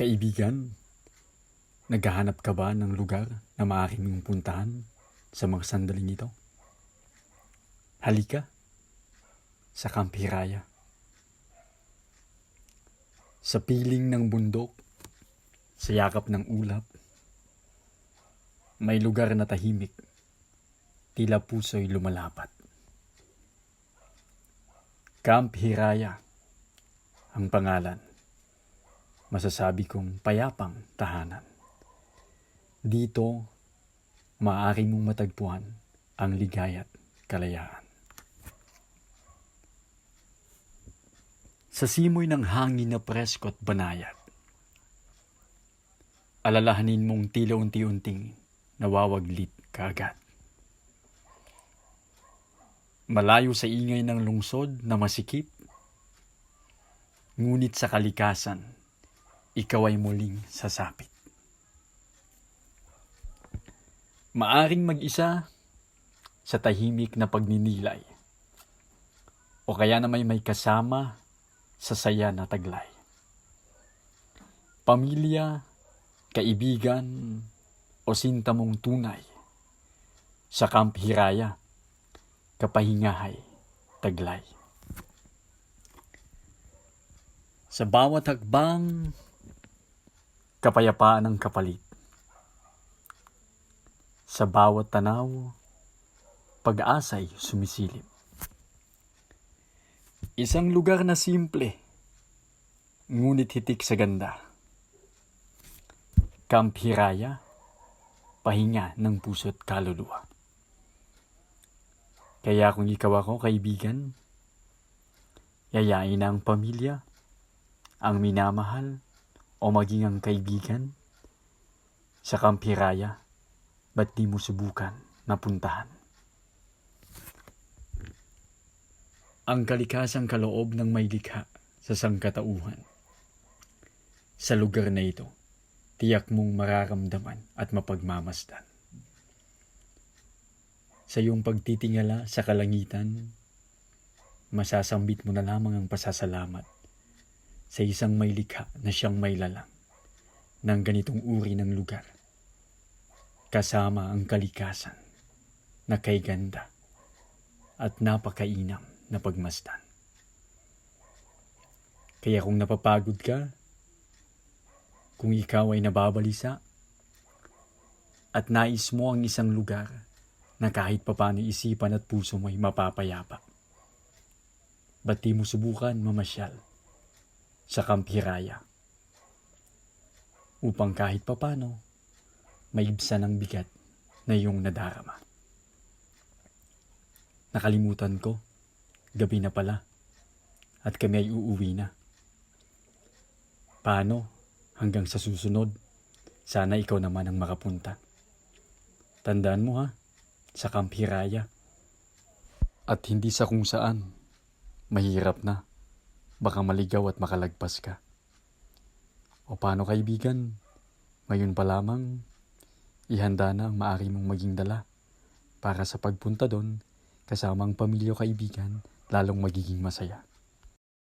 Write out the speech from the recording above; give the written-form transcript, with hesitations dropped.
Kaibigan, naghahanap ka ba ng lugar na maaari mong puntahan sa mga sandaling ito? Halika sa Camp Hiraya. Sa piling ng bundok, sa yakap ng ulap, may lugar na tahimik, tila puso'y lumalapat. Camp Hiraya ang pangalan. Masasabi kong payapang tahanan. Dito, maaari mong matagpuan ang ligaya't kalayaan. Sa simoy ng hangin na presko at banayad, alalahanin mong tila unti-unting nawawaglit kaagad. Malayo sa ingay ng lungsod na masikip, ngunit sa kalikasan, ikaw ay muling sasapit. Maaring mag-isa sa tahimik na pagninilay, o kaya na may kasama sa saya na taglay. Pamilya, kaibigan, o sinta mong tunay, sa Camp Hiraya, kapahingahay, taglay. Sa bawat hakbang, kapayapaan ang kapalit. Sa bawat tanaw, pag-asa'y sumisilip. Isang lugar na simple, ngunit hitik sa ganda. Camp Hiraya, pahinga ng puso't kaluluwa. Kaya kung ikaw ako, kaibigan, yayain ang pamilya, ang minamahal, o maging ang kaibigan, sa Camp Hiraya, ba't di mo subukan na puntahan? Ang kalikasang kaloob ng may likha sa sangkatauhan. Sa lugar na ito, tiyak mong mararamdaman at mapagmamasdan. Sa iyong pagtitingala sa kalangitan, masasambit mo na lamang ang pasasalamat sa isang may likha na siyang may lalang ng ganitong uri ng lugar, kasama ang kalikasan na kay ganda at napakainam na pagmasdan. Kaya kung napapagod ka, kung ikaw ay nababalisa, at nais mo ang isang lugar na kahit papano isipan at puso mo'y mapapayapa, ba't di mo subukan mamasyal sa Camp Hiraya upang kahit papano maibsan ang bigat na iyong nadarama. Nakalimutan ko, gabi na pala at kami ay uuwi na. Paano? Hanggang sa susunod, sana ikaw naman ang makapunta. Tandaan mo ha, sa Camp Hiraya. At hindi sa kung saan, mahirap na. Baka maligaw at makalagpas ka. O paano kaibigan? Ngayon pa lamang, ihanda na ang maaari mong maging dala para sa pagpunta doon kasama ang pamilya o kaibigan, lalong magiging masaya.